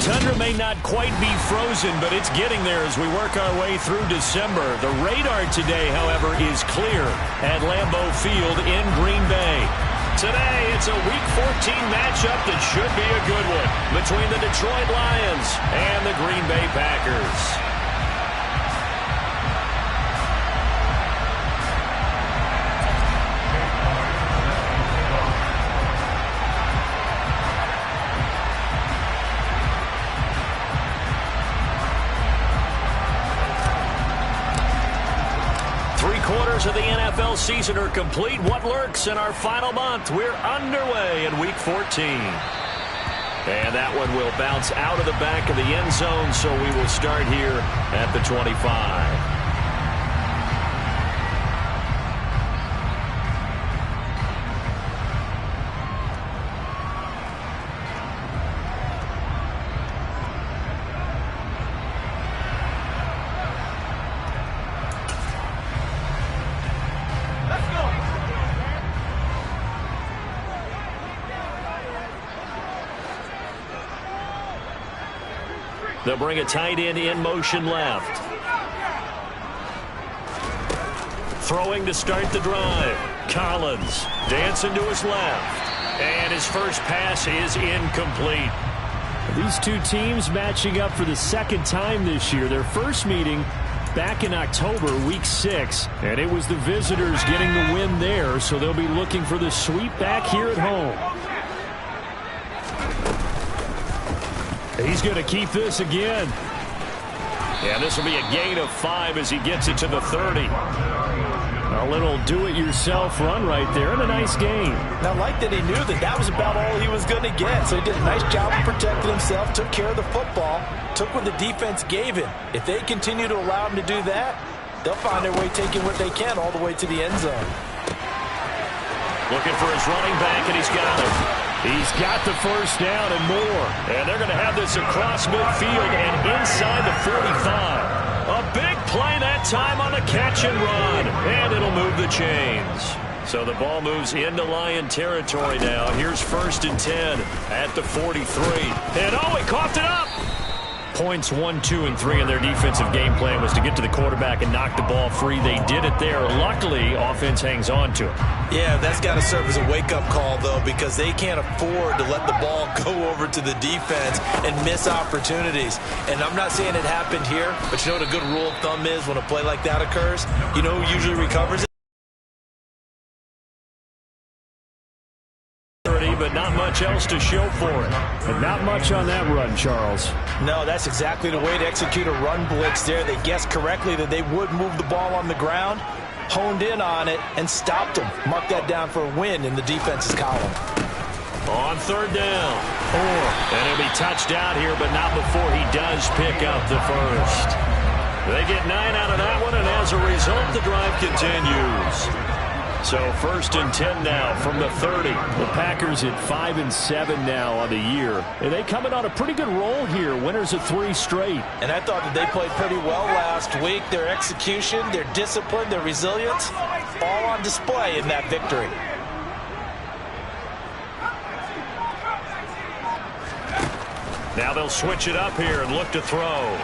tundra may not quite be frozen, but it's getting there as we work our way through December. The radar today, however, is clear at Lambeau Field in Green Bay. Today, it's a Week 14 matchup that should be a good one between the Detroit Lions and the Green Bay Packers. 3/4 of the NFL season are complete. What lurks in our final month? We're underway in Week 14. And that one will bounce out of the back of the end zone, so we will start here at the 25. They'll bring a tight end in motion left. Throwing to start the drive. Collins dancing to his left. And his first pass is incomplete. These two teams matching up for the second time this year. Their first meeting back in October, Week 6. And it was the visitors getting the win there, so they'll be looking for the sweep back here at home. He's going to keep this again. Yeah, this will be a gain of 5 as he gets it to the 30. A little do-it-yourself run right there, and a nice gain. Now, I like that he knew that was about all he was going to get. So he did a nice job of protecting himself, took care of the football, took what the defense gave him. If they continue to allow him to do that, they'll find their way taking what they can all the way to the end zone. Looking for his running back, and he's got it. He's got the first down and more. And they're going to have this across midfield and inside the 45. A big play that time on the catch and run. And it'll move the chains. So the ball moves into Lion territory now. Here's 1st and 10 at the 43. And oh, he coughed it up. Points 1, 2, and 3 in their defensive game plan was to get to the quarterback and knock the ball free. They did it there. Luckily, offense hangs on to it. Yeah, that's got to serve as a wake-up call, though, because they can't afford to let the ball go over to the defense and miss opportunities. And I'm not saying it happened here, but you know what a good rule of thumb is when a play like that occurs? You know who usually recovers it? But not much else to show for it. And not much on that run, Charles. No, that's exactly the way to execute a run blitz there. They guessed correctly that they would move the ball on the ground, honed in on it, and stopped them. Mark that down for a win in the defense's column. On 3rd down. And he'll be touched out here, but not before he does pick up the first. They get 9 out of that one, and as a result, the drive continues. So 1st and 10 now from the 30. The Packers at 5 and 7 now on the year. And they coming on a pretty good roll here. Winners of 3 straight. And I thought that they played pretty well last week. Their execution, their discipline, their resilience, all on display in that victory. Now they'll switch it up here and look to throw.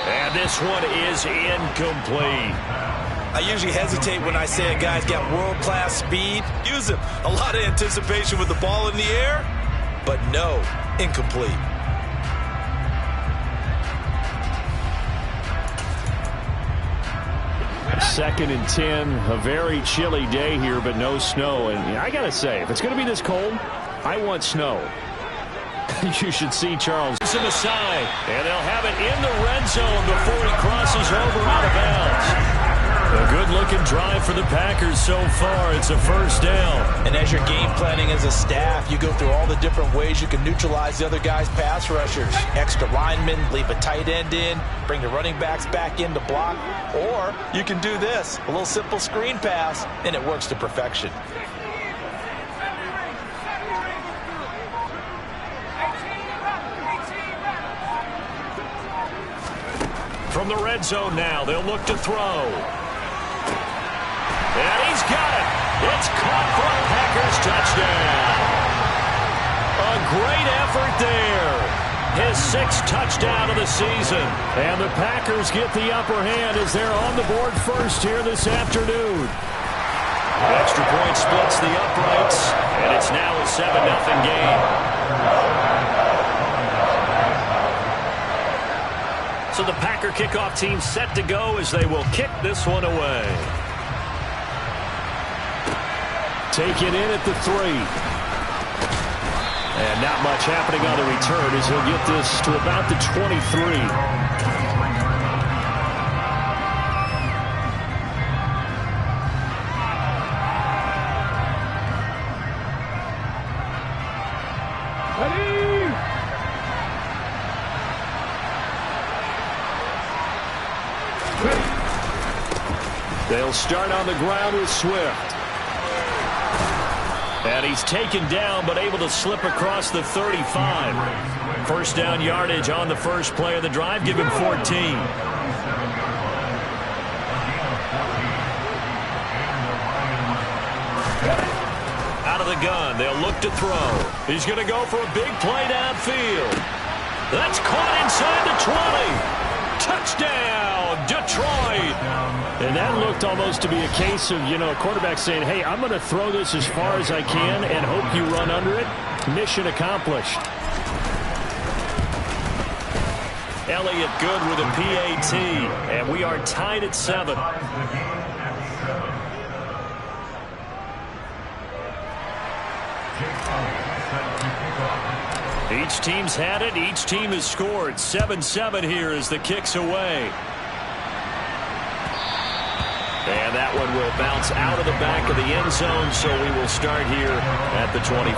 And this one is incomplete. I usually hesitate when I say a guy's got world-class speed. Use him. A lot of anticipation with the ball in the air. But no, incomplete. Second and 10. A very chilly day here, but no snow. And I got to say, if it's going to be this cold, I want snow. You should see Charles. To the side. And they'll have it in the red zone before he crosses over out of bounds. A good-looking drive for the Packers so far. It's a 1st down. And as you're game planning as a staff, you go through all the different ways you can neutralize the other guy's pass rushers. Extra linemen, leave a tight end in, bring the running backs back in to block. Or you can do this, a little simple screen pass, and it works to perfection. From the red zone now, they'll look to throw. And he's got it. It's caught for a Packers touchdown. A A great effort there. His 6th touchdown of the season. And the Packers get the upper hand as they're on the board first here this afternoon. Extra point splits the uprights, and it's now a 7-0 game. So the Packer kickoff team set to go as they will kick this one away. Taken in at the 3. And not much happening on the return as he'll get this to about the 23. They'll start on the ground with Swift. And he's taken down but able to slip across the 35. First down yardage on the first play of the drive. Give him 14. Out of the gun. They'll look to throw. He's going to go for a big play downfield. That's caught inside the 20. Touchdown, Detroit. And that looked almost to be a case of, a quarterback saying, hey, I'm going to throw this as far as I can and hope you run under it. Mission accomplished. Elliott good with a PAT, and we are tied at 7. Each team's had it. Each team has scored. 7-7 here as the kick's away. And that one will bounce out of the back of the end zone, so we will start here at the 25.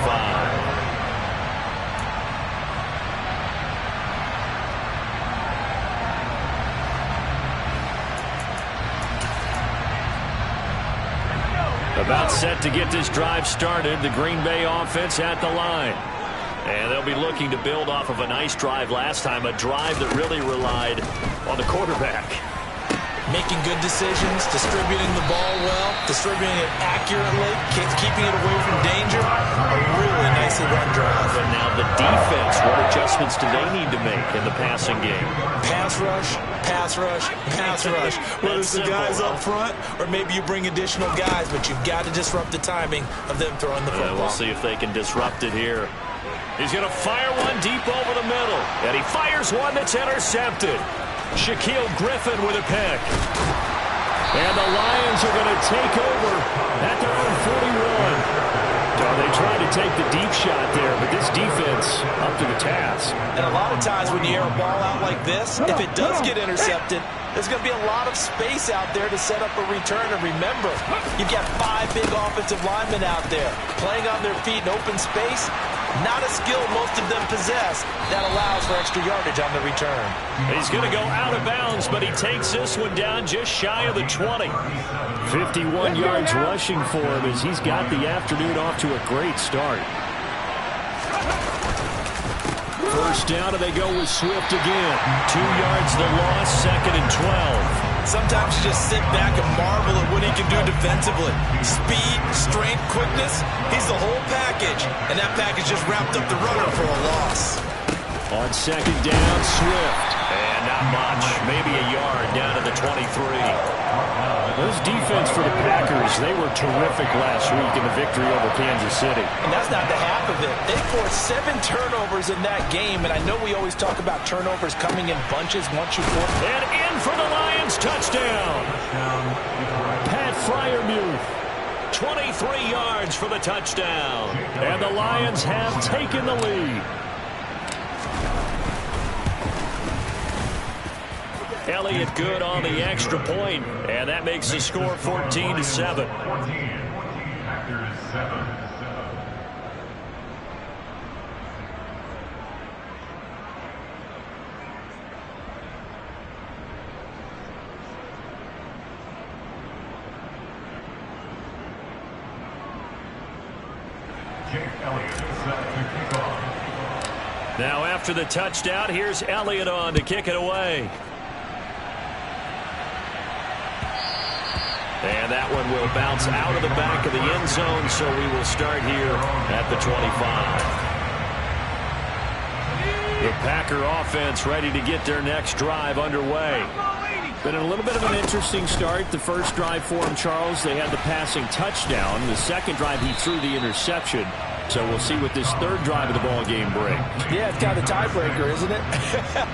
About set to get this drive started. The Green Bay offense at the line. And they'll be looking to build off of a nice drive last time, a drive that really relied on the quarterback. Making good decisions, distributing the ball well, distributing it accurately, keeping it away from danger. A really nicely run drive. And now the defense, what adjustments do they need to make in the passing game? Pass rush, pass rush, pass rush. Whether it's the guys up front or maybe you bring additional guys, but you've got to disrupt the timing of them throwing the football. We'll see if they can disrupt it here. He's going to fire one deep over the middle. And he fires one that's intercepted. Shaquille Griffin with a pick. And the Lions are going to take over at their own 41. They tried to take the deep shot there, but this defense up to the task. And a lot of times when you air a ball out like this, if it does get intercepted, there's going to be a lot of space out there to set up a return. And remember, you've got 5 big offensive linemen out there playing on their feet in open space. Not a skill most of them possess. That allows for extra yardage on the return. He's going to go out of bounds, but he takes this one down just shy of the 20. 51 yards rushing for him as he's got the afternoon off to a great start. First down, and they go with Swift again. 2 yards the loss, 2nd and 12. Sometimes you just sit back and marvel at what he can do defensively. Speed, strength, quickness, he's the whole package. And that package just wrapped up the runner for a loss. On 2nd down, Swift. And not much, maybe a yard down to the 23. Those defense for the Packers, they were terrific last week in the victory over Kansas City. And that's not the half of it. They forced 7 turnovers in that game, and I know we always talk about turnovers coming in bunches once you force. And in for the Lions, touchdown. Pat Freiermuth. 23 yards for the touchdown. And the Lions have taken the lead. Elliott good on the extra point, and that makes the score 14-7. Now after the touchdown, here's Elliott on to kick it away. And that one will bounce out of the back of the end zone, so we will start here at the 25. The Packer offense ready to get their next drive underway. Been a little bit of an interesting start. The first drive for him, Charles, they had the passing touchdown. The second drive, he threw the interception. So we'll see what this third drive of the ball game brings. Yeah, it's kind of a tiebreaker, isn't it?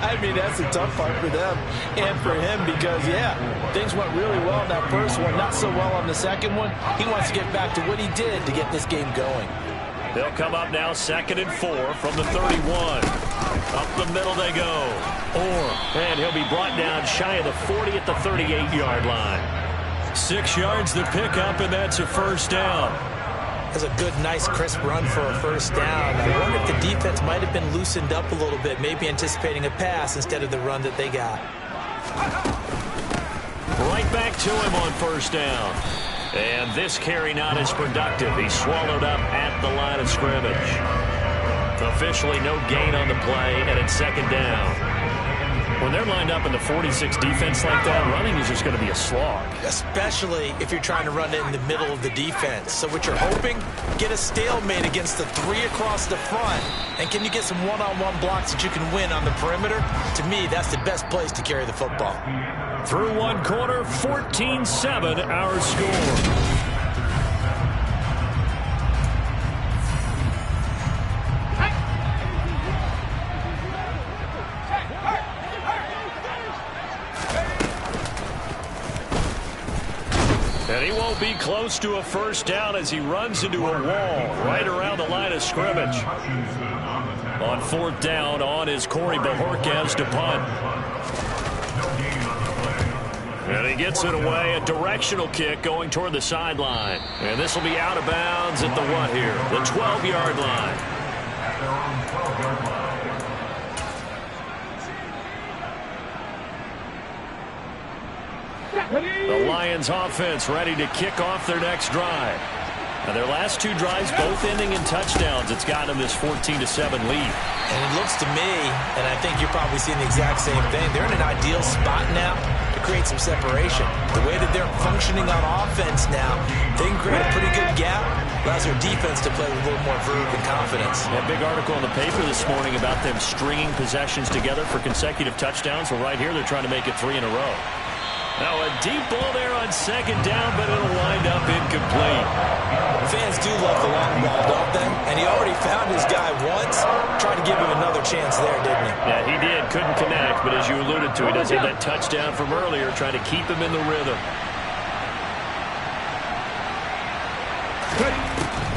I mean, that's a tough part for them and for him because, yeah, things went really well in that first one, not so well on the second one. He wants to get back to what he did to get this game going. They'll come up now 2nd and 4 from the 31. Up the middle they go. And he'll be brought down shy of the 40 at the 38-yard line. 6 yards to pick up, and that's a first down. That's a good, nice, crisp run for a first down. I wonder if the defense might have been loosened up a little bit, maybe anticipating a pass instead of the run that they got. Right back to him on first down. And this carry not as productive. He's swallowed up at the line of scrimmage. Officially no gain on the play, and it's 2nd down. When they're lined up in the 46 defense like that, running is just going to be a slog. Especially if you're trying to run it in the middle of the defense. So what you're hoping, get a stalemate against the 3 across the front. And can you get some one-on-one blocks that you can win on the perimeter? To me, that's the best place to carry the football. Through one quarter, 14-7 our score. And he won't be close to a first down as he runs into a wall right around the line of scrimmage. On 4th down, on is Corey Bajorquez to punt. And he gets it away, a directional kick going toward the sideline. And this will be out of bounds at the what here? The 12-yard line. The Lions offense ready to kick off their next drive. Now their last 2 drives both ending in touchdowns. It's got them this 14-7 lead. And it looks to me, and I think you're probably seeing the exact same thing, they're in an ideal spot now to create some separation. The way that they're functioning on offense now, they can create a pretty good gap. Allows their defense to play with a little more verve and confidence. That big article in the paper this morning about them stringing possessions together for consecutive touchdowns. Well, right here they're trying to make it 3 in a row. Now a deep ball there on 2nd down, but it'll wind up incomplete. Fans do love the long ball, don't they? And he already found his guy once. Tried to give him another chance there, didn't he? Yeah, he did. Couldn't connect, but as you alluded to, he does have that touchdown from earlier, trying to keep him in the rhythm.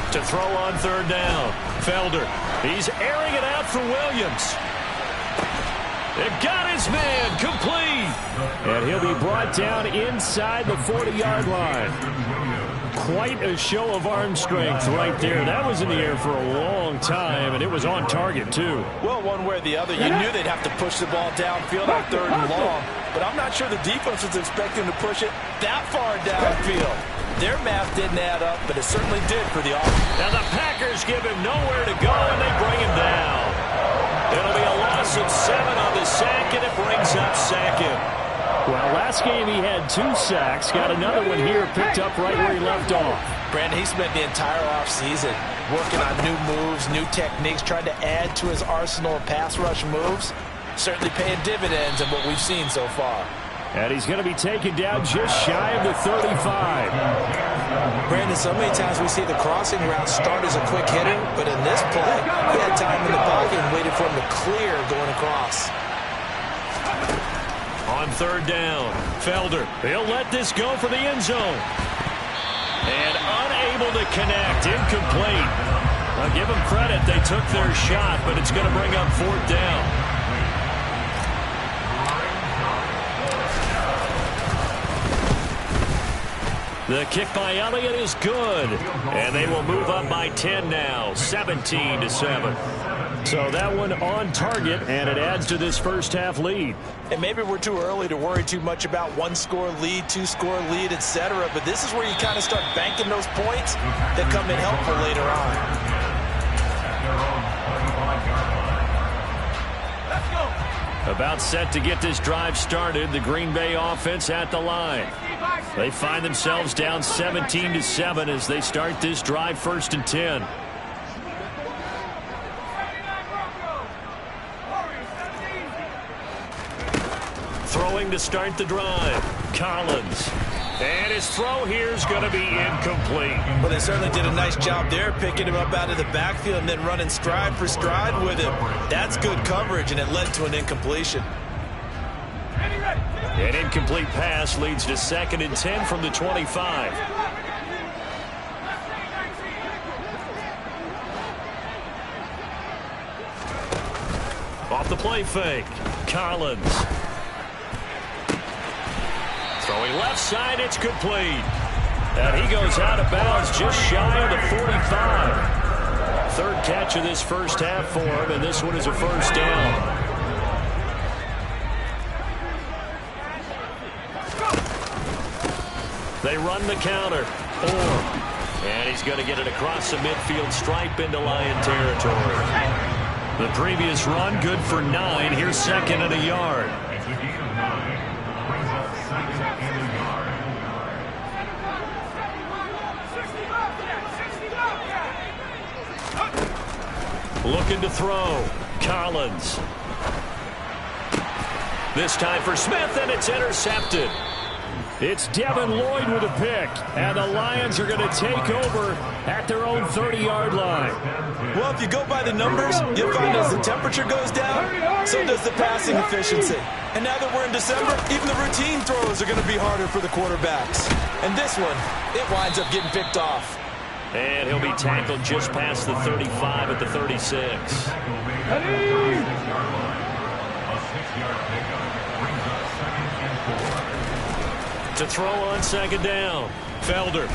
To throw on 3rd down. Felder. He's airing it out for Williams. It got his man complete. And he'll be brought down inside the 40-yard line. Quite a show of arm strength right there. That was in the air for a long time, and it was on target, too. Well, one way or the other, you knew they'd have to push the ball downfield on 3rd and long, but I'm not sure the defense was expecting to push it that far downfield. Their math didn't add up, but it certainly did for the offense. Now the Packers give him nowhere to go, and they bring him down. It'll be a loss of 7 on the sack, and it brings up 2nd. Well, last game he had 2 sacks. Got another one here picked up right where he left off. Brandon, he spent the entire offseason working on new moves, new techniques, trying to add to his arsenal of pass rush moves. Certainly paying dividends in what we've seen so far. And he's going to be taken down just shy of the 35. Brandon, so many times we see the crossing route start as a quick hitter, but in this play, he had time in the pocket and waited for him to clear going across. On 3rd down, Felder. He'll let this go for the end zone. And unable to connect, incomplete. I'll give them credit, they took their shot, but it's going to bring up 4th down. The kick by Elliott is good. And they will move up by 10 now, 17-7. So that one on target, and it adds to this first half lead. And maybe we're too early to worry too much about 1-score lead, 2-score lead, etc. But this is where you kind of start banking those points that come in helpful later on. About set to get this drive started. The Green Bay offense at the line. They find themselves down 17-7 as they start this drive 1st and 10. Throwing to start the drive. Collins. And his throw here is going to be incomplete. Well, they certainly did a nice job there, picking him up out of the backfield and then running stride for stride with him. That's good coverage, and it led to an incompletion. An incomplete pass leads to 2nd and 10 from the 25. Off the play fake. Collins. Throwing left side, it's complete. And he goes out of bounds just shy of the 45. 3rd catch of this first half for him, and this one is a first down. They run the counter. And he's going to get it across the midfield stripe into Lion territory. The previous run, good for 9. Here's 2nd and a yard. Looking to throw. Collins. This time for Smith, and it's intercepted. It's Devin Lloyd with a pick, and the Lions are going to take over at their own 30-yard line. Well, if you go by the numbers, you'll find as the temperature goes down, so does the passing efficiency. And now that we're in December, even the routine throws are going to be harder for the quarterbacks. And this one, it winds up getting picked off. And he'll be tackled just past the 35 at the 36. To throw on 2nd down. Felder.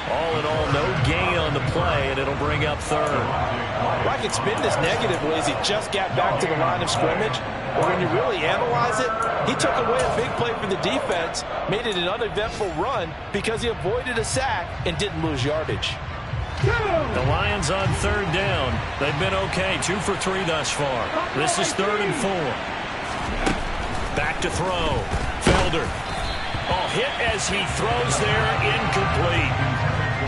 All in all, no gain on the play, and it'll bring up 3rd. Well, I can spin this negatively as he just got back to the line of scrimmage. But when you really analyze it, he took away a big play for the defense, made it an uneventful run because he avoided a sack and didn't lose yardage. The Lions on 3rd down. They've been okay, 2 for 3 thus far. This is 3rd and 4. Back to throw. Felder. Hit as he throws there, incomplete.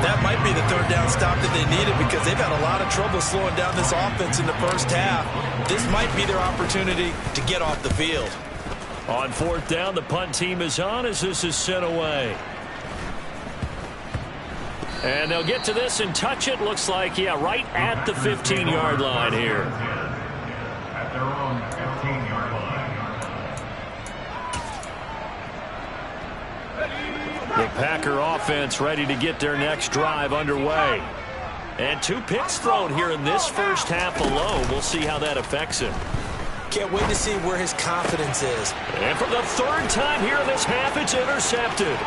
That might be the 3rd down stop that they needed because they've had a lot of trouble slowing down this offense in the first half. This might be their opportunity to get off the field. On 4th down, the punt team is on as this is sent away. And they'll get to this and touch it. Looks like, yeah, right at the 15-yard line here. At their own 15-yard line. The Packer offense ready to get their next drive underway. And 2 picks thrown here in this first half alone. We'll see how that affects him. Can't wait to see where his confidence is. And for the 3rd time here in this half, it's intercepted.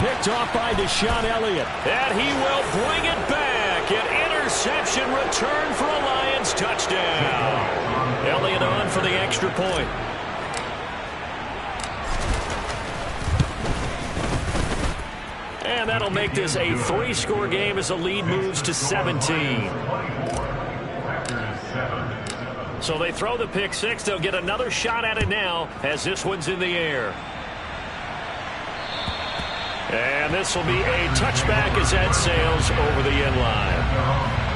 Picked off by Deshaun Elliott. And he will bring it back. An interception return for a Lions touchdown. Elliott on for the extra point. And that'll make this a 3-score game as the lead moves to 17. So they throw the pick 6. They'll get another shot at it now as this one's in the air. And this will be a touchback as that sails over the end line.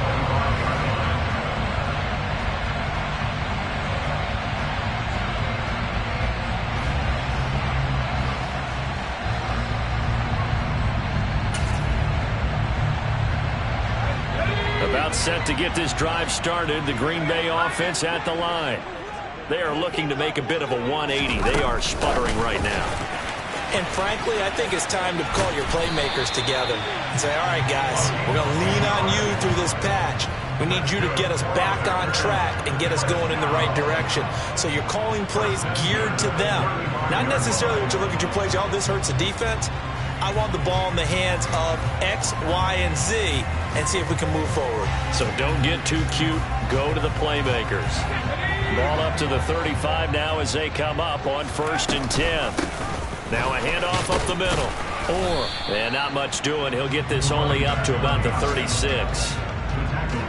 About set to get this drive started. The Green Bay offense at the line. They are looking to make a bit of a 180. They are sputtering right now. And frankly, I think it's time to call your playmakers together and say, all right, guys, we're going to lean on you through this patch. We need you to get us back on track and get us going in the right direction. So you're calling plays geared to them. Not necessarily when you look at your plays, oh, this hurts the defense. I want the ball in the hands of X, Y, and Z and see if we can move forward. So don't get too cute. Go to the playmakers. Ball up to the 35 now as they come up on 1st and 10. Now a handoff up the middle. And not much doing. He'll get this only up to about the 36.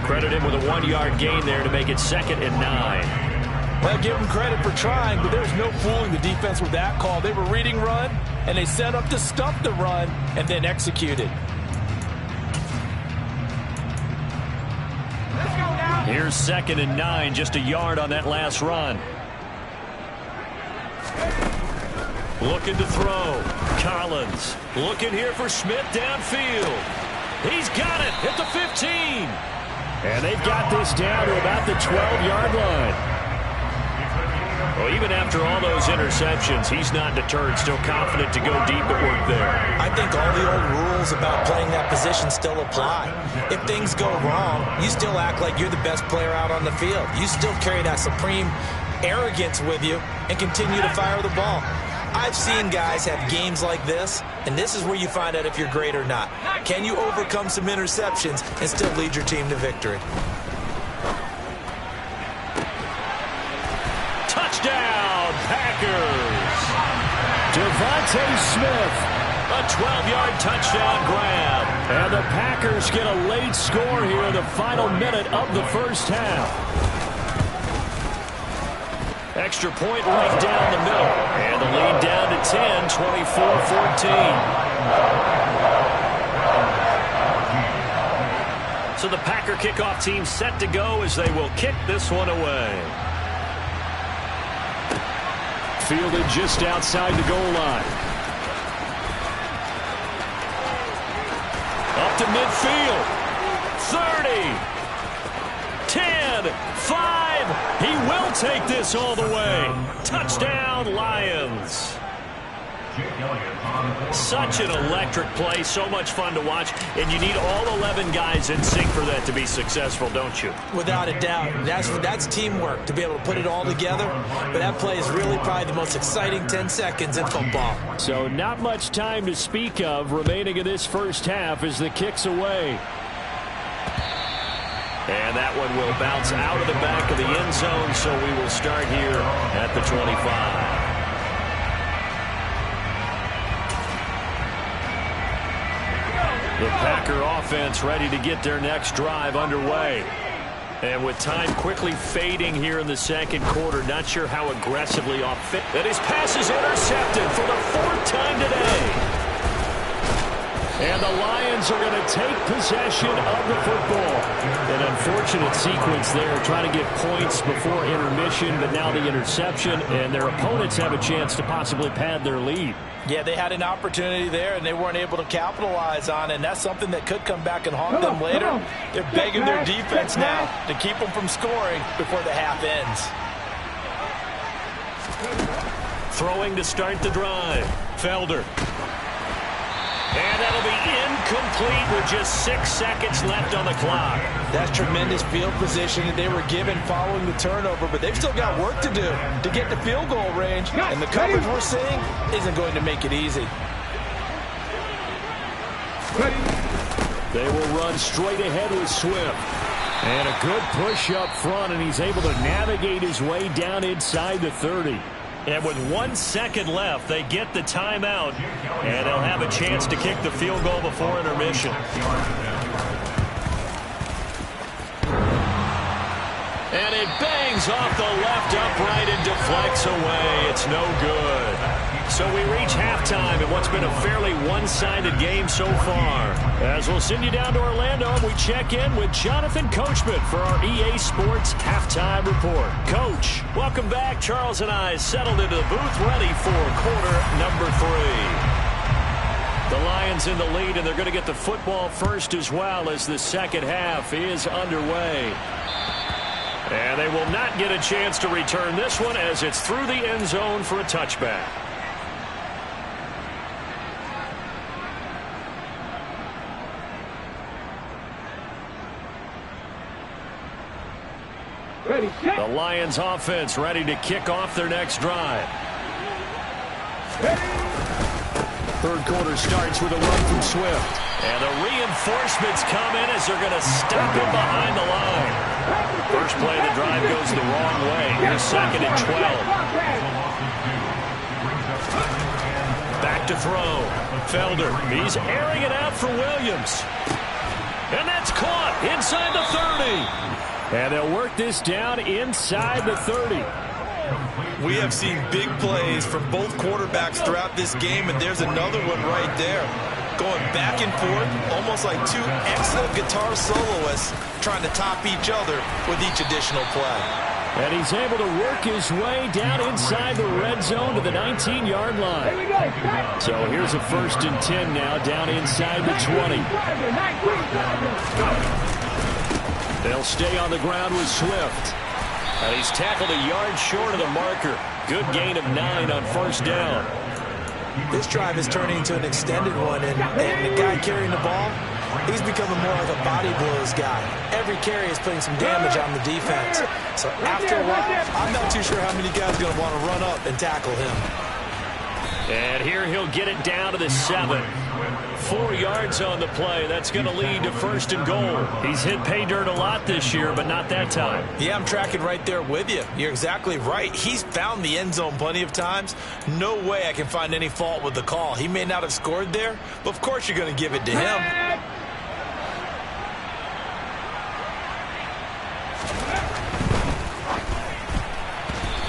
Credit him with a 1-yard gain there to make it 2nd and 9. Well, give him credit for trying, but there's no fooling the defense with that call. They were reading run, and they set up to stuff the run and then executed. Here's 2nd and 9, just a yard on that last run. Looking to throw. Collins looking here for Smith downfield. He's got it at the 15. And they've got this down to about the 12-yard line. Well, even after all those interceptions, he's not deterred, still confident to go deep at work there. I think all the old rules about playing that position still apply. If things go wrong, you still act like you're the best player out on the field. You still carry that supreme arrogance with you and continue to fire the ball. I've seen guys have games like this, and this is where you find out if you're great or not. Can you overcome some interceptions and still lead your team to victory? Touchdown, Packers! Devontae Smith. A 12-yard touchdown grab. And the Packers get a late score here in the final minute of the first half. Extra point right down the middle. And the lead down to 10, 24-14. So the Packer kickoff team set to go as they will kick this one away. Fielded just outside the goal line. Up to midfield. 30. 10. 5. He will take this all the way. Touchdown, Lions. Such an electric play. So much fun to watch. And you need all 11 guys in sync for that to be successful, don't you? Without a doubt. That's teamwork to be able to put it all together. But that play is really probably the most exciting 10 seconds in football. So not much time to speak of remaining in this first half as the kick's away. And that one will bounce out of the back of the end zone, so we will start here at the 25. The Packer offense ready to get their next drive underway. And with time quickly fading here in the second quarter, not sure how aggressively offensive. And his pass is intercepted for the 4th time today. And the Lions are going to take possession of the football. An unfortunate sequence there, trying to get points before intermission, but now the interception, and their opponents have a chance to possibly pad their lead. Yeah, they had an opportunity there, and they weren't able to capitalize on it, and that's something that could come back and haunt them later. They're begging their defense now to keep them from scoring before the half ends. Throwing to start the drive. Felder. And that'll be incomplete with just 6 seconds left on the clock. That's tremendous field position that they were given following the turnover, but they've still got work to do to get to field goal range, and the coverage we're seeing isn't going to make it easy. They will run straight ahead with Swift. And a good push up front, and he's able to navigate his way down inside the 30. And with 1 second left, they get the timeout, and they'll have a chance to kick the field goal before intermission. And it bangs off the left upright and deflects away. It's no good. So we reach halftime in what's been a fairly one-sided game so far. As we'll send you down to Orlando, we check in with Jonathan Coachman for our EA Sports Halftime Report. Coach, welcome back. Charles and I settled into the booth ready for quarter number 3. The Lions in the lead, and they're going to get the football first as well as the second half is underway. And they will not get a chance to return this one as it's through the end zone for a touchback. The Lions offense ready to kick off their next drive. Third quarter starts with a run from Swift. And the reinforcements come in as they're going to step him behind the line. First play of the drive goes the wrong way. Here's 2nd and 12. Back to throw. Felder, he's airing it out for Williams. And that's caught inside the 30. And they'll work this down inside the 30. We have seen big plays from both quarterbacks throughout this game, and there's another one right there. Going back and forth, almost like two excellent guitar soloists trying to top each other with each additional play. And he's able to work his way down inside the red zone to the 19-yard line. So here's a 1st and 10 now, down inside the 20. They'll stay on the ground with Swift. And he's tackled a yard short of the marker. Good gain of 9 on 1st down. This drive is turning into an extended one, and the guy carrying the ball, he's becoming more like a body blows guy. Every carry is putting some damage on the defense. So after a while, I'm not too sure how many guys are going to want to run up and tackle him. And here he'll get it down to the 7. 4 yards on the play. That's going to lead to 1st and goal. He's hit pay dirt a lot this year, but not that time. Yeah, I'm tracking right there with you. You're exactly right. He's found the end zone plenty of times. No way I can find any fault with the call. He may not have scored there, but of course you're going to give it to him.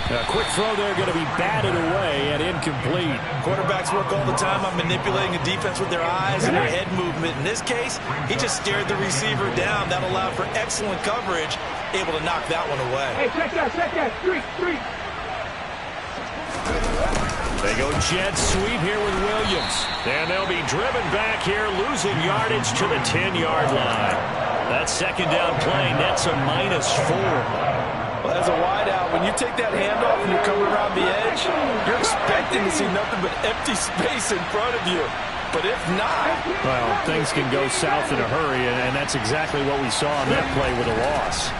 A quick throw there going to be batted away and incomplete. Quarterbacks work all the time on manipulating a defense with their eyes and their head movement. In this case, he just stared the receiver down. That allowed for excellent coverage, able to knock that one away. Hey, check that. Street. They go jet sweep here with Williams. And they'll be driven back here, losing yardage to the 10-yard line. That 2nd down play nets a -4. Well, as a wideout, when you take that handoff and you're coming around the edge, you're expecting to see nothing but empty space in front of you. But if not... Well, things can go south in a hurry, and that's exactly what we saw on that play with a loss.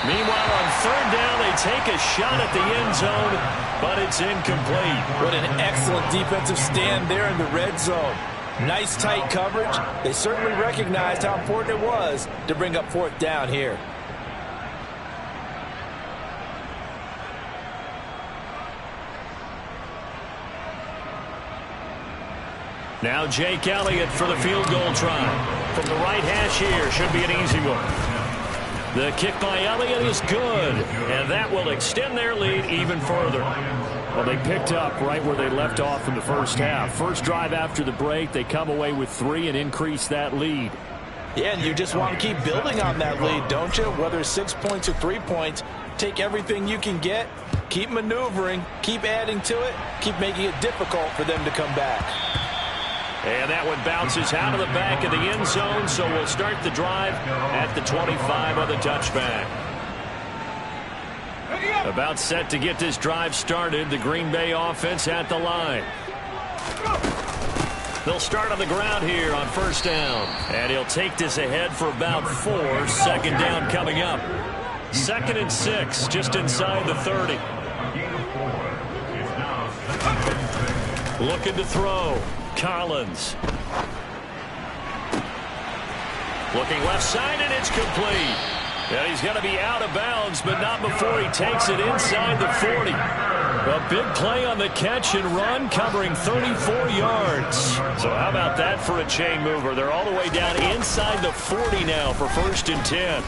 Meanwhile, on 3rd down, they take a shot at the end zone, but it's incomplete. What an excellent defensive stand there in the red zone. Nice tight coverage. They certainly recognized how important it was to bring up 4th down here. Now Jake Elliott for the field goal try. From the right hash here, should be an easy one. The kick by Elliott is good, and that will extend their lead even further. Well, they picked up right where they left off in the 1st half. First drive after the break, they come away with 3 and increase that lead. Yeah, and you just want to keep building on that lead, don't you? Whether it's 6 points or 3 points, take everything you can get, keep maneuvering, keep adding to it, keep making it difficult for them to come back. And that one bounces out of the back of the end zone, so we'll start the drive at the 25 on the touchback. About set to get this drive started, the Green Bay offense at the line. They'll start on the ground here on 1st down. And he'll take this ahead for about 4. 2nd down coming up. 2nd and 6, just inside the 30. Looking to throw. Collins. Looking left side, and it's complete. And he's going to be out of bounds, but not before he takes it inside the 40. A big play on the catch and run, covering 34 yards. So how about that for a chain mover? They're all the way down inside the 40 now for 1st and 10.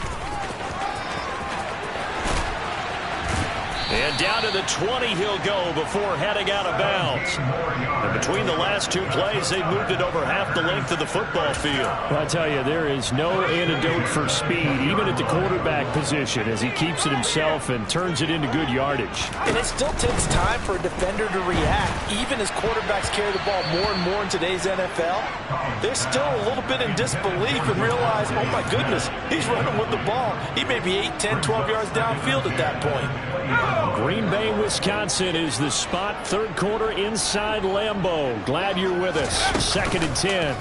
And down to the 20 he'll go before heading out of bounds. And between the last 2 plays, they've moved it over half the length of the football field. Well, I tell you, there is no antidote for speed, even at the quarterback position, as he keeps it himself and turns it into good yardage. And it still takes time for a defender to react. Even as quarterbacks carry the ball more and more in today's NFL, they're still a little bit in disbelief and realize, oh my goodness, he's running with the ball. He may be 8, 10, 12 yards downfield at that point. Green Bay, Wisconsin is the spot. 3rd quarter inside Lambeau. Glad you're with us. 2nd and 10.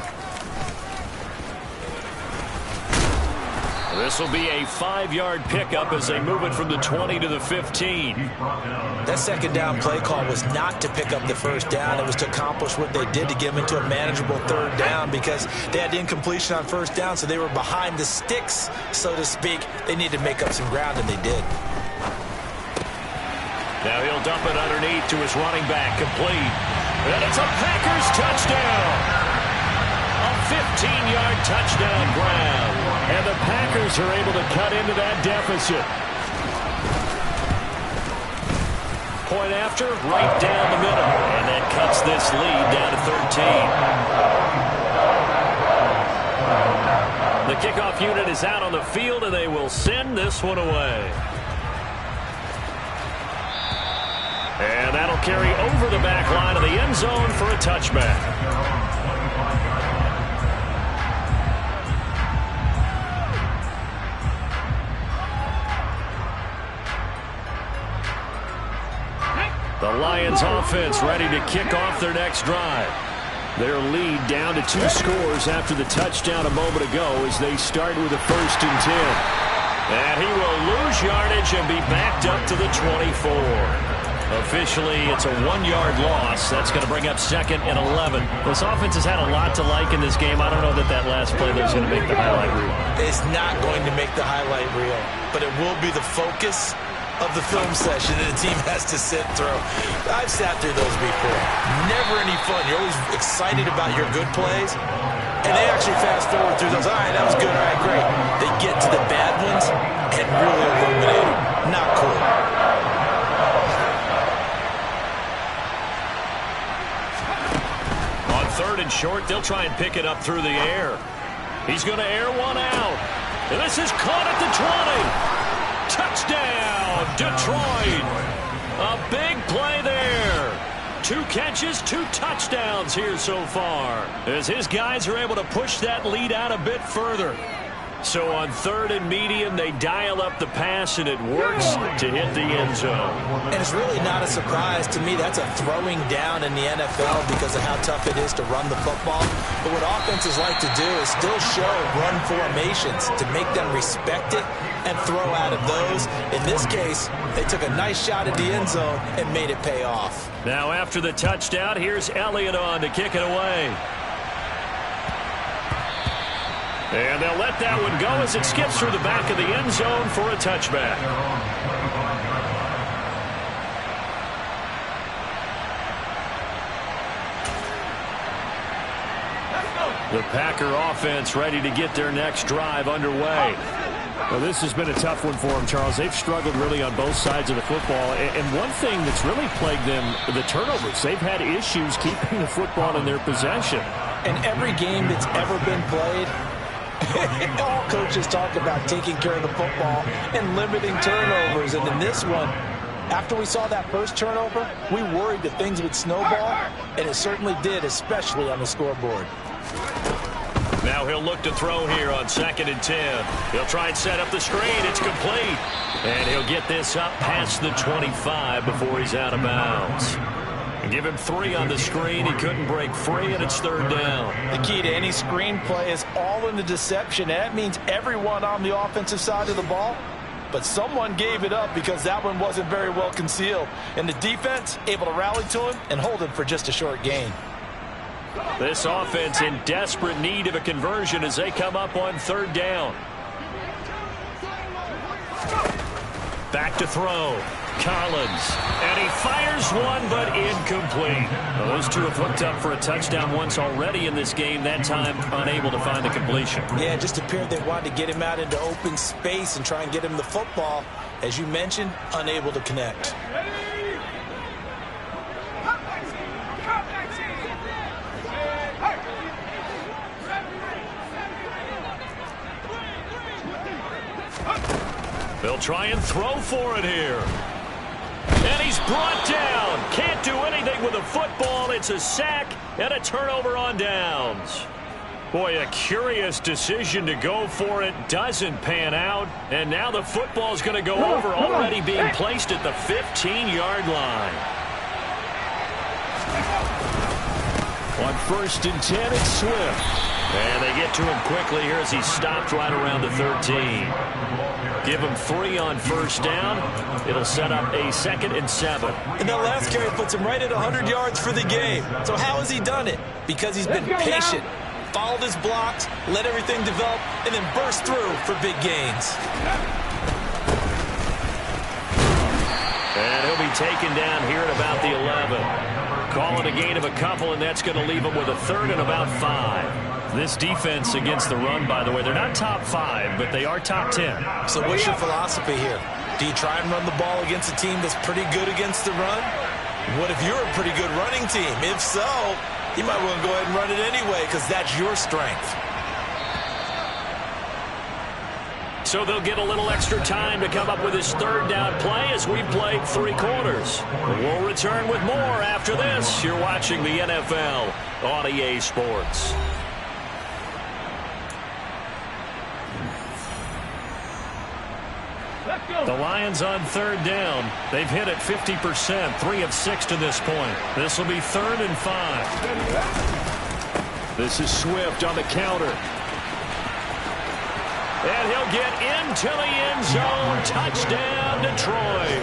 This will be a 5-yard pickup as they move it from the 20 to the 15. That 2nd down play call was not to pick up the 1st down. It was to accomplish what they did to get them into a manageable 3rd down because they had incompletion on 1st down, so they were behind the sticks, so to speak. They needed to make up some ground, and they did. Now he'll dump it underneath to his running back, complete. And it's a Packers touchdown. A 15-yard touchdown grab. And the Packers are able to cut into that deficit. Point after, right down the middle. And that cuts this lead down to 13. The kickoff unit is out on the field, and they will send this one away. And that'll carry over the back line of the end zone for a touchback. The Lions offense ready to kick off their next drive. Their lead down to 2 scores after the touchdown a moment ago as they start with a 1st and 10. And he will lose yardage and be backed up to the 24. Officially, it's a 1-yard loss. That's going to bring up 2nd and 11. This offense has had a lot to like in this game. I don't know that that last play is going to make the highlight reel. It's not going to make the highlight reel, but it will be the focus of the film session that the team has to sit through. I've sat through those before. Never any fun. You're always excited about your good plays, and they actually fast forward through those. All right, that was good. All right, great. They get to the bad ones and really illuminate them. Not cool. On 3rd and short, they'll try and pick it up through the air. He's going to air one out. And this is caught at the 20. Touchdown, Detroit. A big play there. 2 catches, 2 touchdowns here so far, as his guys are able to push that lead out a bit further. So on 3rd and medium, they dial up the pass, and it works to hit the end zone. And it's really not a surprise to me. That's a throwing down in the NFL because of how tough it is to run the football. But what offenses like to do is still show run formations to make them respect it and throw out of those. In this case, they took a nice shot at the end zone and made it pay off. Now after the touchdown, here's Elliott on to kick it away. And they'll let that one go as it skips through the back of the end zone for a touchback. The Packer offense ready to get their next drive underway. Well, this has been a tough one for them, Charles. They've struggled really on both sides of the football. And one thing that's really plagued them, the turnovers. They've had issues keeping the football in their possession. In every game that's ever been played, all coaches talk about taking care of the football and limiting turnovers. And in this one, after we saw that first turnover, we worried that things would snowball, and it certainly did, especially on the scoreboard. Now he'll look to throw here on 2nd and 10. He'll try and set up the screen. It's complete. And he'll get this up past the 25 before he's out of bounds. Give him 3 on the screen. He couldn't break free, and it's 3rd down. The key to any screen play is all in the deception. And that means everyone on the offensive side of the ball. But someone gave it up because that one wasn't very well concealed. And the defense able to rally to him and hold him for just a short gain. This offense in desperate need of a conversion as they come up on 3rd down. Back to throw. Collins. And he fires one, but incomplete. Well, those two have hooked up for a touchdown once already in this game, that time unable to find the completion. Yeah, it just appeared they wanted to get him out into open space and try and get him the football. As you mentioned, unable to connect. They'll try and throw for it here. And he's brought down. Can't do anything with the football. It's a sack and a turnover on downs. Boy, a curious decision to go for it. Doesn't pan out. And now the football's going to go over, already being placed at the 15-yard line. On 1st and 10, it's Swift. And they get to him quickly here as he's stopped right around the 13. Give him 3 on 1st down. It'll set up a 2nd and 7. And that last carry puts him right at 100 yards for the game. So how has he done it? Because he's been patient, followed his blocks, let everything develop, and then burst through for big gains. And he'll be taken down here at about the 11. Calling a gain of a couple, and that's going to leave him with a 3rd and about 5. This defense against the run, by the way, they're not top 5, but they are top 10. So what's your philosophy here? Do you try and run the ball against a team that's pretty good against the run? What if you're a pretty good running team? If so, you might want to go ahead and run it anyway because that's your strength. So they'll get a little extra time to come up with his third down play as we played 3 quarters. We'll return with more after this. You're watching the NFL on EA Sports. The Lions on 3rd down. They've hit it 50%, 3 of 6 to this point. This will be 3rd and 5. This is Swift on the counter. And he'll get into the end zone. Touchdown, Detroit.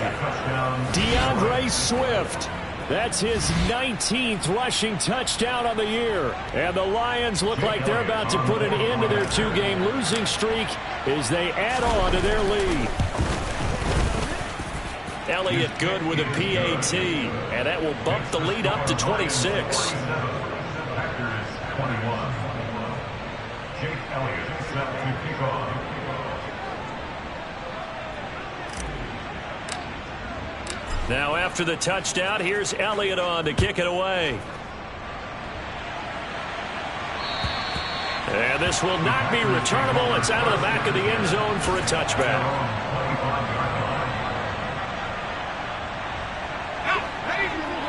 DeAndre Swift. That's his 19th rushing touchdown on the year. And the Lions look like they're about to put an end to their 2-game losing streak as they add on to their lead. Elliott good with a PAT, and that will bump the lead up to 26. Now after the touchdown, here's Elliott on to kick it away. And this will not be returnable. It's out of the back of the end zone for a touchback.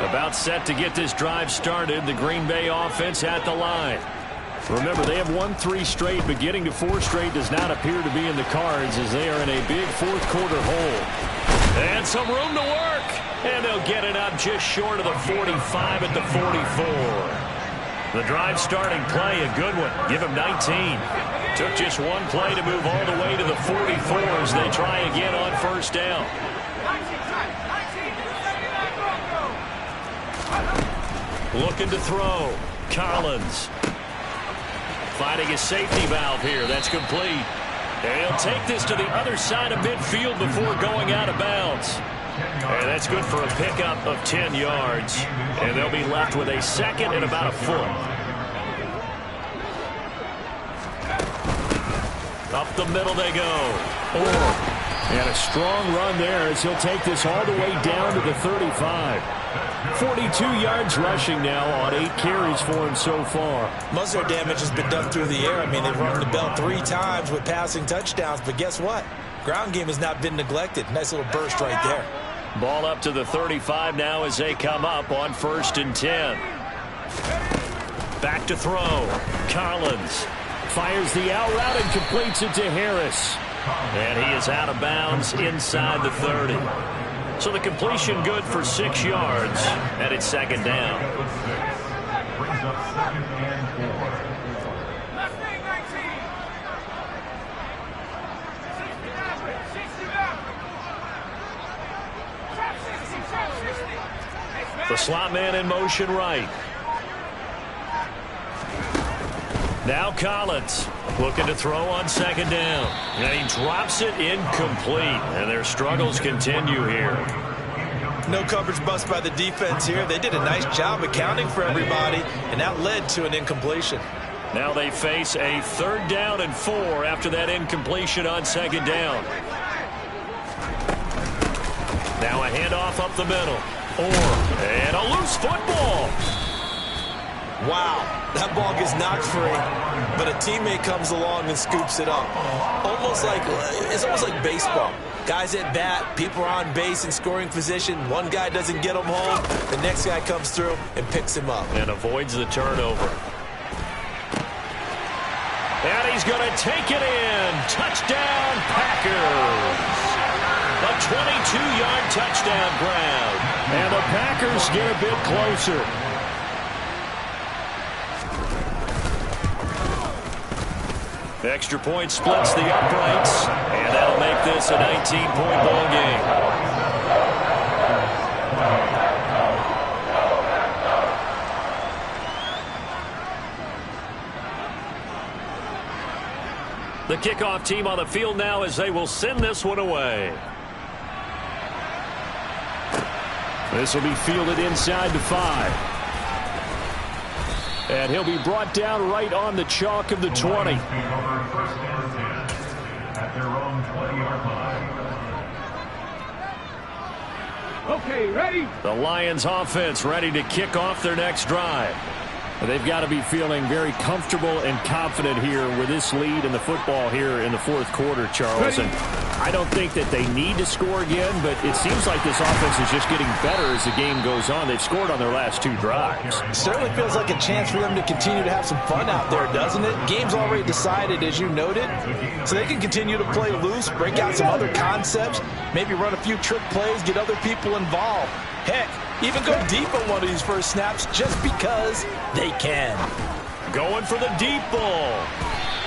About set to get this drive started. The Green Bay offense at the line. Remember, they have won 3 straight, but getting to 4 straight does not appear to be in the cards as they are in a big 4th quarter hole. And some room to work. And they'll get it up just short of the 45 at the 44. The drive starting play, a good one. Give him 19. Took just 1 play to move all the way to the 44 as they try again on 1st down. Looking to throw. Collins. Finding his safety valve here. That's complete. And he'll take this to the other side of midfield before going out of bounds. And that's good for a pickup of 10 yards. And they'll be left with a 2nd and about a foot. Up the middle they go. And a strong run there as he'll take this all the way down to the 35. 42 yards rushing now on 8 carries for him so far. Most of their damage has been done through the air. I mean, they've rung the bell 3 times with passing touchdowns, but guess what? Ground game has not been neglected. Nice little burst right there. Ball up to the 35 now as they come up on 1st and 10. Back to throw. Collins fires the out route and completes it to Harris. And he is out of bounds inside the 30. So the completion good for 6 yards, and it's 2nd down. Brings up 2nd and 4. The slot man in motion right. Now Collins looking to throw on 2nd down. And he drops it incomplete. And their struggles continue here. No coverage bust by the defense here. They did a nice job accounting for everybody, and that led to an incompletion. Now they face a 3rd down and 4 after that incompletion on 2nd down. Now a handoff up the middle. And a loose football. Wow, that ball gets knocked free, but a teammate comes along and scoops it up. It's almost like baseball. Guys at bat, people are on base in scoring position. One guy doesn't get him home, the next guy comes through and picks him up. And avoids the turnover. And he's going to take it in. Touchdown, Packers. A 22-yard touchdown grab. And the Packers get a bit closer. Extra point splits the uprights, and that'll make this a 19-point ball game. The kickoff team on the field now as they will send this one away. This will be fielded inside the 5. And he'll be brought down right on the chalk of the 20. At their own 20-yard line. Okay, ready? The Lions offense ready to kick off their next drive. They've got to be feeling very comfortable and confident here with this lead in the football here in the fourth quarter, Charles. And I don't think that they need to score again, but it seems like this offense is just getting better as the game goes on. They've scored on their last 2 drives. It certainly feels like a chance for them to continue to have some fun out there, doesn't it? Game's already decided, as you noted, so they can continue to play loose, break out some other concepts, maybe run a few trick plays, get other people involved. Heck, even go deep on one of these first snaps just because they can. Going for the deep ball.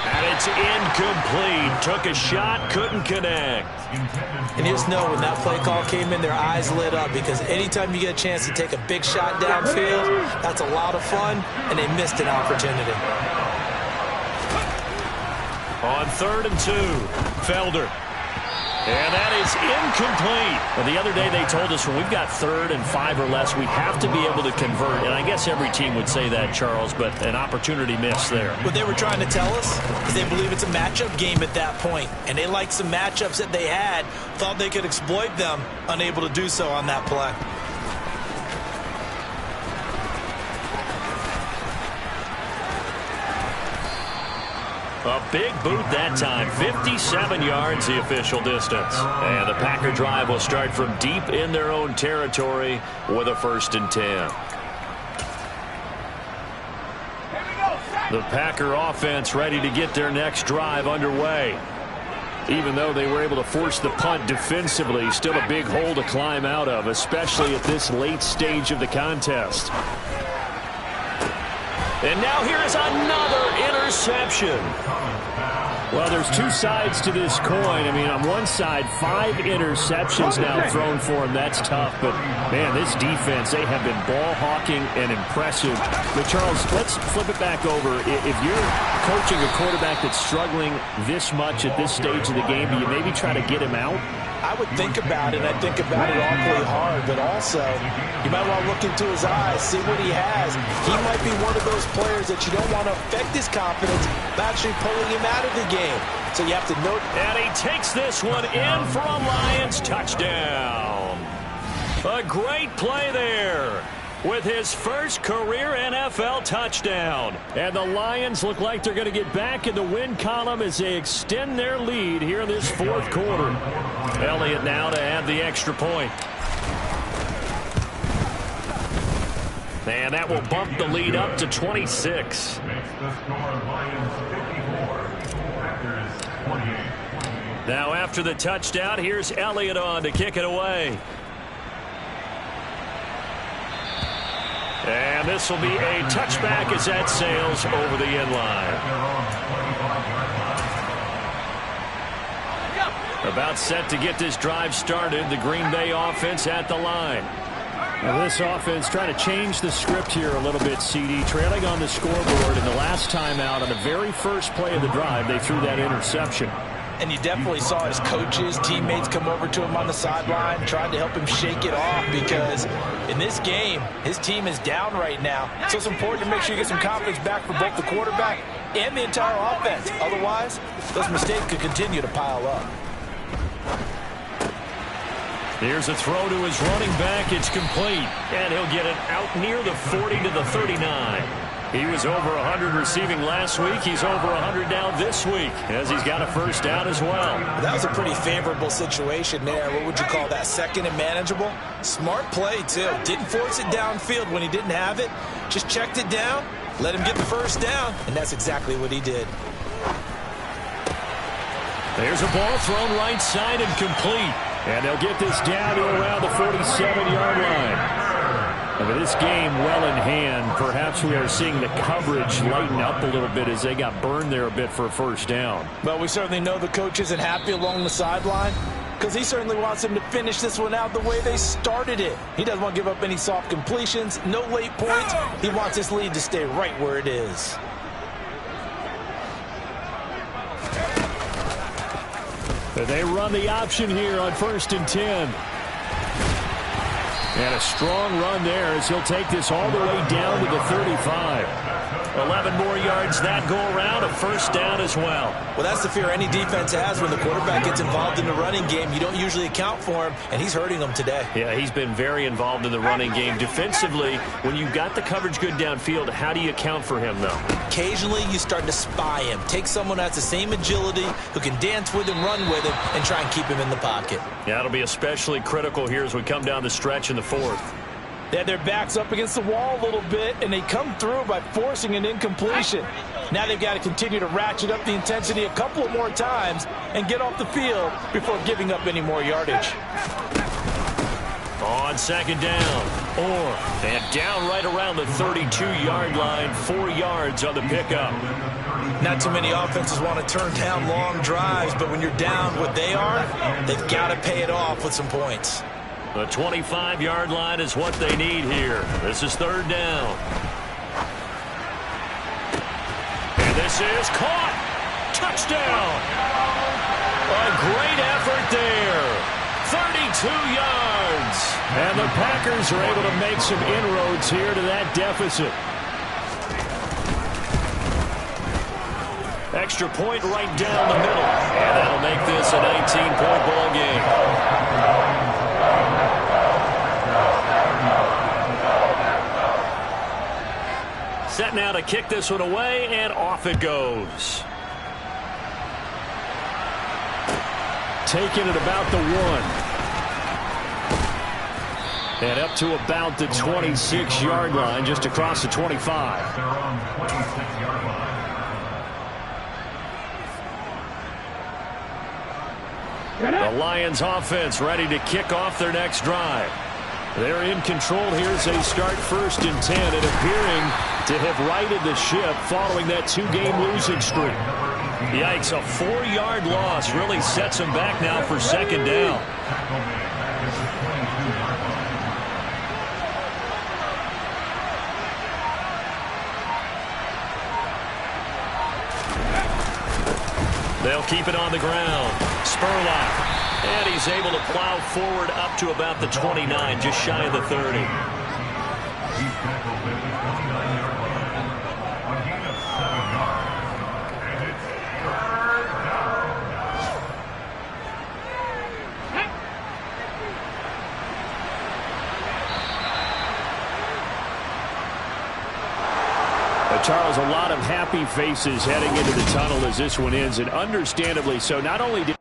And it's incomplete. Took a shot, couldn't connect. And just know when that play call came in, their eyes lit up, because anytime you get a chance to take a big shot downfield, that's a lot of fun, and they missed an opportunity. On 3rd and 2, Felder. And that is incomplete. Well, the other day they told us when we've got 3rd and 5 or less, we have to be able to convert. And I guess every team would say that, Charles, but an opportunity missed there. What they were trying to tell us is they believe it's a matchup game at that point. And they liked some matchups that they had, thought they could exploit them, unable to do so on that play. A big boot that time. 57 yards the official distance. And the Packer drive will start from deep in their own territory with a 1st and 10. The Packer offense ready to get their next drive underway. Even though they were able to force the punt defensively, still a big hole to climb out of, especially at this late stage of the contest. And now here is another interception. Well, there's 2 sides to this coin. I mean, on one side, 5 interceptions now thrown for him. That's tough. But, man, this defense, they have been ball hawking and impressive. But, Charles, let's flip it back over. If you're coaching a quarterback that's struggling this much at this stage of the game, do you maybe try to get him out? I would think about it. I think about it awfully hard, but also you might want to look into his eyes, see what he has. He might be one of those players that you don't want to affect his confidence by actually pulling him out of the game. So you have to note. And he takes this one in for a Lions touchdown. A great play there with his first career NFL touchdown. And the Lions look like they're going to get back in the win column as they extend their lead here in this fourth quarter. Elliott now to add the extra point. And that will bump the lead up to 26. Makes the score Lions 54, Packers 28. Now after the touchdown, here's Elliott on to kick it away. And this will be a touchback as that sails over the end line. About set to get this drive started. The Green Bay offense at the line. Now this offense trying to change the script here a little bit, CD. Trailing on the scoreboard, and the last time out on the very first play of the drive, they threw that interception. And you definitely saw his coaches, teammates come over to him on the sideline, tried to help him shake it off, because in this game, his team is down right now. So it's important to make sure you get some confidence back for both the quarterback and the entire offense. Otherwise, those mistakes could continue to pile up. Here's a throw to his running back. It's complete. And he'll get it out near the 40 to the 39. He was over 100 receiving last week. He's over 100 now this week as he's got a first down as well. That was a pretty favorable situation there. What would you call that? Second and manageable? Smart play, too. Didn't force it downfield when he didn't have it. Just checked it down, let him get the first down, and that's exactly what he did. There's a ball thrown right side and complete. And they'll get this down to around the 47-yard line. And with this game well in hand, perhaps we are seeing the coverage lighten up a little bit as they got burned there a bit for a first down. Well, we certainly know the coach isn't happy along the sideline because he certainly wants them to finish this one out the way they started it. He doesn't want to give up any soft completions, no late points. He wants his lead to stay right where it is. They run the option here on 1st and 10. And a strong run there as he'll take this all the way down to the 35. 11 more yards that go around, a first down as well. Well, that's the fear any defense has when the quarterback gets involved in the running game. You don't usually account for him, and he's hurting them today. Yeah, he's been very involved in the running game. Defensively, when you've got the coverage good downfield, how do you account for him, though? Occasionally, you start to spy him. Take someone who has the same agility, who can dance with him, run with him, and try and keep him in the pocket. Yeah, it'll be especially critical here as we come down the stretch in the fourth. They had their backs up against the wall a little bit, and they come through by forcing an incompletion. Now they've got to continue to ratchet up the intensity a couple of more times and get off the field before giving up any more yardage. On second down, and down right around the 32-yard line, 4 yards on the pickup. Not too many offenses want to turn down long drives, but when you're down what they are, they've got to pay it off with some points. The 25-yard line is what they need here. This is third down. And this is caught. Touchdown. A great effort there. 32 yards. And the Packers are able to make some inroads here to that deficit. Extra point right down the middle. And that'll make this a 19-point ball game. Set now to kick this one away, and off it goes. Taking it about the 1. And up to about the 26-yard line, just across the 25. They're on the 26-yard line. The Lions offense ready to kick off their next drive. They're in control here as they start 1st and 10, and appearing to have righted the ship following that 2-game losing streak. Yikes, a 4-yard loss really sets them back now for second down. They'll keep it on the ground. Spurlock. And he's able to plow forward up to about the 29, just shy of the 30. Charles, a lot of happy faces heading into the tunnel as this one ends, and understandably so. Not only did